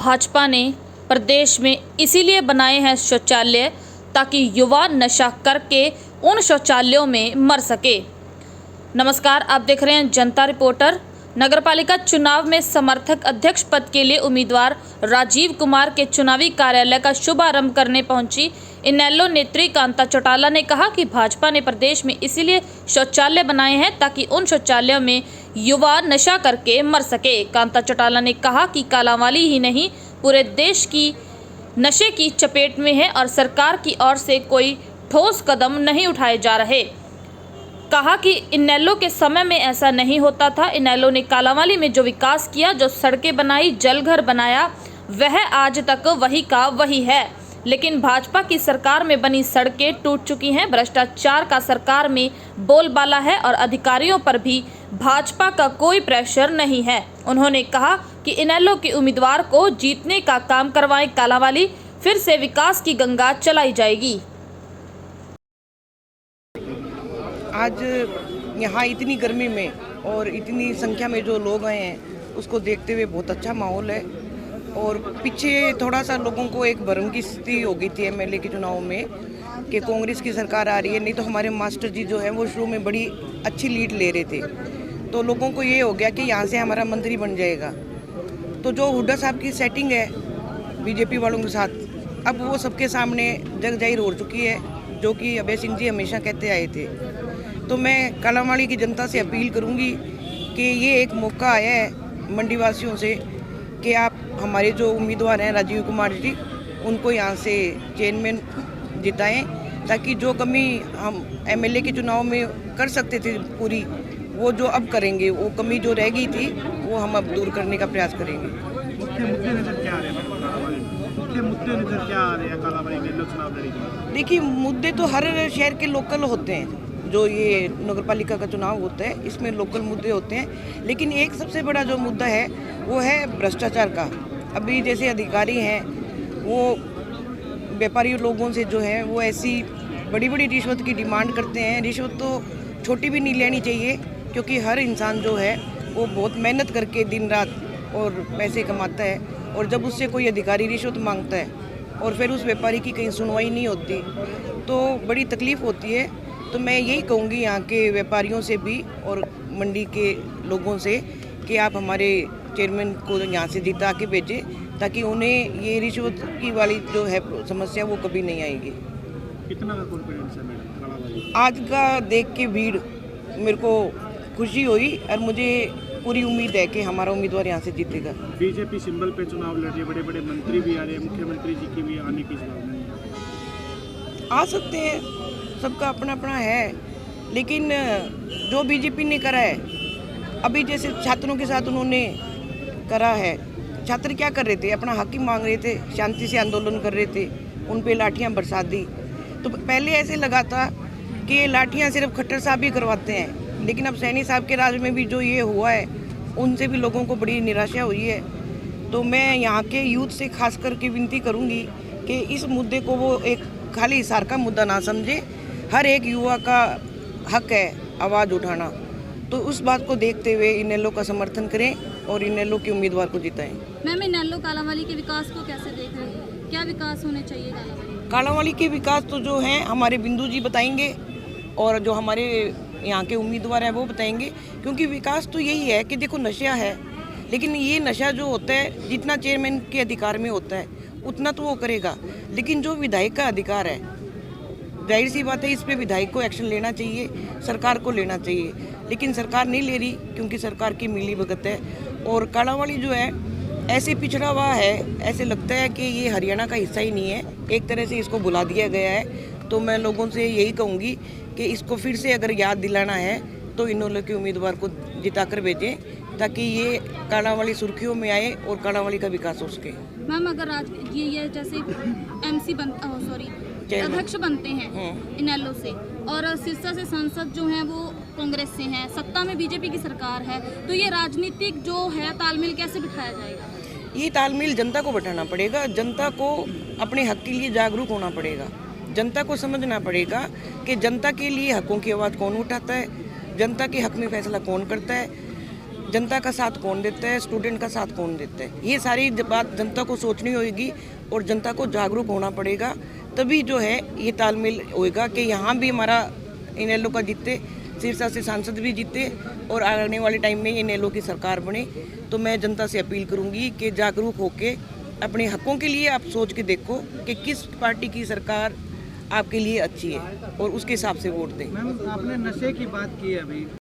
भाजपा ने प्रदेश में इसीलिए बनाए हैं शौचालय ताकि युवा नशा करके उन शौचालयों में मर सके। नमस्कार, आप देख रहे हैं जनता रिपोर्टर। नगरपालिका चुनाव में समर्थक अध्यक्ष पद के लिए उम्मीदवार राजीव कुमार के चुनावी कार्यालय का शुभारंभ करने पहुंची इनेलो नेत्री कांता चौटाला ने कहा कि भाजपा ने प्रदेश में इसीलिए शौचालय बनाए हैं ताकि उन शौचालयों में युवा नशा करके मर सके। कांता चौटाला ने कहा कि कालांवाली ही नहीं, पूरे देश की नशे की चपेट में है और सरकार की ओर से कोई ठोस कदम नहीं उठाए जा रहे। कहा कि इनेलो के समय में ऐसा नहीं होता था। इनेलो ने कालांवाली में जो विकास किया, जो सड़कें बनाई, जलघर बनाया, वह आज तक वही का वही है। लेकिन भाजपा की सरकार में बनी सड़कें टूट चुकी हैं। भ्रष्टाचार का सरकार में बोलबाला है और अधिकारियों पर भी भाजपा का कोई प्रेशर नहीं है। उन्होंने कहा कि इनेलो के उम्मीदवार को जीतने का काम करवाएं कालांवाली, फिर से विकास की गंगा चलाई जाएगी। आज यहाँ इतनी गर्मी में और इतनी संख्या में जो लोग आए हैं उसको देखते हुए बहुत अच्छा माहौल है। और पीछे थोड़ा सा लोगों को एक भ्रम की स्थिति हो गई थी एमएलए के चुनाव में कि कांग्रेस की सरकार आ रही है, नहीं तो हमारे मास्टर जी जो हैं वो शुरू में बड़ी अच्छी लीड ले रहे थे, तो लोगों को ये हो गया कि यहाँ से हमारा मंत्री बन जाएगा। तो जो हुड्डा साहब की सेटिंग है बीजेपी वालों के साथ, अब वो सबके सामने जग जाहिर हो चुकी है, जो कि अभय सिंह जी हमेशा कहते आए थे। तो मैं कालांवाली की जनता से अपील करूंगी कि ये एक मौका आया है मंडी वासियों से कि आप हमारे जो उम्मीदवार हैं राजीव कुमार जी, उनको यहाँ से चेयरमैन जिताएं, ताकि जो कमी हम एमएलए के चुनाव में कर सकते थे पूरी, वो जो अब करेंगे, वो कमी जो रह गई थी वो हम अब दूर करने का प्रयास करेंगे। मुख्य मुद्दे नजर क्या आ रहे हैं? मुख्य मुद्दे नजर क्या आ रहे हैं कालांवाली में चुनाव लड़ेगी? देखिए, मुद्दे तो हर शहर के लोकल होते हैं। जो ये नगरपालिका का चुनाव होता है इसमें लोकल मुद्दे होते हैं, लेकिन एक सबसे बड़ा जो मुद्दा है वो है भ्रष्टाचार का। अभी जैसे अधिकारी हैं वो व्यापारी लोगों से जो है वो ऐसी बड़ी बड़ी रिश्वत की डिमांड करते हैं। रिश्वत तो छोटी भी नहीं लेनी चाहिए, क्योंकि हर इंसान जो है वो बहुत मेहनत करके दिन रात और पैसे कमाता है, और जब उससे कोई अधिकारी रिश्वत मांगता है और फिर उस व्यापारी की कहीं सुनवाई नहीं होती तो बड़ी तकलीफ़ होती है। तो मैं यही कहूँगी यहाँ के व्यापारियों से भी और मंडी के लोगों से कि आप हमारे चेयरमैन को यहाँ से जिता के भेजें, ताकि उन्हें ये रिश्वत की वाली जो है समस्या वो कभी नहीं आएगी। कितना का कॉन्फिडेंस है मैडम? आज का देख के भीड़ मेरे को खुशी हुई और मुझे पूरी उम्मीद है कि हमारा उम्मीदवार यहाँ से जीतेगा। बीजेपी सिंबल पे चुनाव लड़ रही है, बड़े बड़े मंत्री भी आ रहे हैं, मुख्यमंत्री जी की भी आने की संभावना है। आ सकते हैं, सबका अपना अपना है, लेकिन जो बीजेपी ने करा है अभी, जैसे छात्रों के साथ उन्होंने करा है, छात्र क्या कर रहे थे, अपना हक ही मांग रहे थे, शांति से आंदोलन कर रहे थे, उन पे लाठियां बरसा दी। तो पहले ऐसे लगा था कि ये लाठियां सिर्फ खट्टर साहब ही करवाते हैं, लेकिन अब सैनी साहब के राज में भी जो ये हुआ है उनसे भी लोगों को बड़ी निराशा हुई है। तो मैं यहाँ के यूथ से खास करके विनती करूँगी कि इस मुद्दे को वो एक खाली हिसार का मुद्दा ना समझे। हर एक युवा का हक है आवाज़ उठाना, तो उस बात को देखते हुए इनेलो का समर्थन करें और इनेलो के उम्मीदवार को जिताएं। मैम, इनेलो कालांवाली के विकास को कैसे देख रहे हैं? क्या विकास होने चाहिए कालांवाली के विकास तो जो है हमारे बिंदु जी बताएंगे और जो हमारे यहाँ के उम्मीदवार हैं वो बताएंगे, क्योंकि विकास तो यही है कि देखो नशा है, लेकिन ये नशा जो होता है जितना चेयरमैन के अधिकार में होता है उतना तो वो करेगा, लेकिन जो विधायक का अधिकार है, जाहिर सी बात है इस पे विधायक को एक्शन लेना चाहिए, सरकार को लेना चाहिए, लेकिन सरकार नहीं ले रही क्योंकि सरकार की मिली भगत है। और कालांवाली जो है ऐसे पिछड़ा हुआ है, ऐसे लगता है कि ये हरियाणा का हिस्सा ही नहीं है, एक तरह से इसको भुला दिया गया है। तो मैं लोगों से यही कहूँगी कि इसको फिर से अगर याद दिलाना है तो इनेलो के उम्मीदवार को जिता कर भेजें, ताकि ये कालांवाली सुर्खियों में आए और कालांवाली का विकास हो सके। मैम, अगर आज ये जैसे एमसी अध्यक्ष बनते हैं इनेलो से और सिरसा से सांसद जो हैं वो कांग्रेस से हैं, सत्ता में बीजेपी की सरकार है, तो ये राजनीतिक जो है तालमेल कैसे बिठाया जाएगा? ये तालमेल जनता को बैठाना पड़ेगा, जनता को अपने हक के लिए जागरूक होना पड़ेगा, जनता को समझना पड़ेगा कि जनता के लिए हकों की आवाज़ कौन उठाता है, जनता के हक में फैसला कौन करता है। जनता का साथ कौन देता है, स्टूडेंट का साथ कौन देता है, ये सारी बात जनता को सोचनी होगी और जनता को जागरूक होना पड़ेगा। तभी जो है ये तालमेल होएगा कि यहाँ भी हमारा इनेलो का जीते, सिरसा से सांसद भी जीते और आने वाले टाइम में इनेलो की सरकार बने। तो मैं जनता से अपील करूँगी कि जागरूक होके अपने हकों के लिए आप सोच के देखो कि किस पार्टी की सरकार आपके लिए अच्छी है और उसके हिसाब से वोट दें। मैम, आपने नशे की बात की अभी,